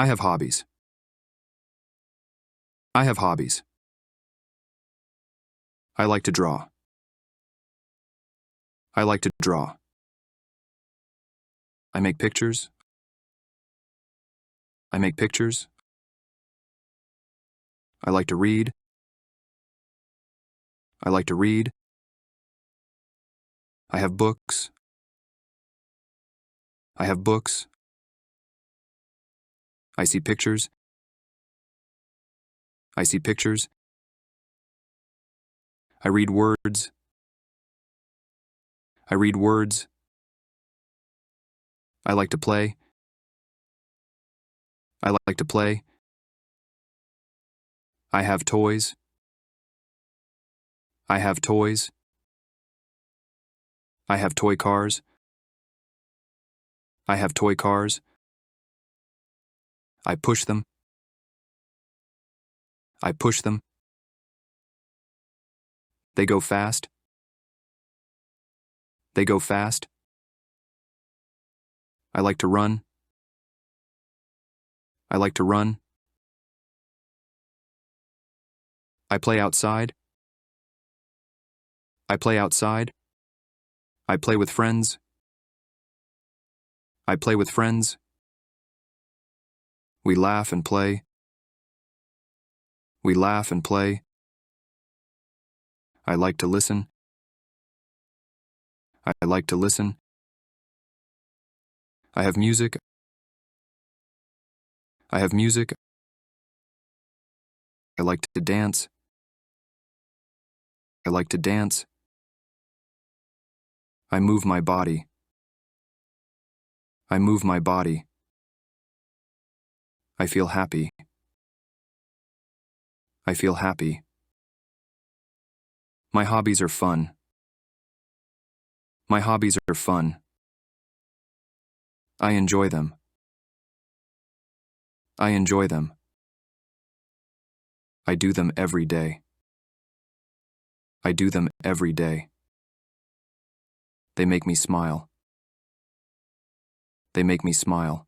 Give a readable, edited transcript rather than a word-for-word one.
I have hobbies. I have hobbies. I like to draw. I like to draw. I make pictures. I make pictures. I like to read. I like to read. I have books. I have books. I see pictures. I see pictures. I read words. I read words. I like to play. I like to play. I have toys. I have toys. I have toy cars. I have toy cars. I push them. I push them. They go fast. They go fast. I like to run. I like to run. I play outside. I play outside. I play with friends. I play with friends. We laugh and play. We laugh and play. I like to listen. I like to listen. I have music. I have music. I like to dance. I like to dance. I move my body. I move my body. I feel happy. I feel happy. My hobbies are fun. My hobbies are fun. I enjoy them. I enjoy them. I do them every day. I do them every day. They make me smile. They make me smile.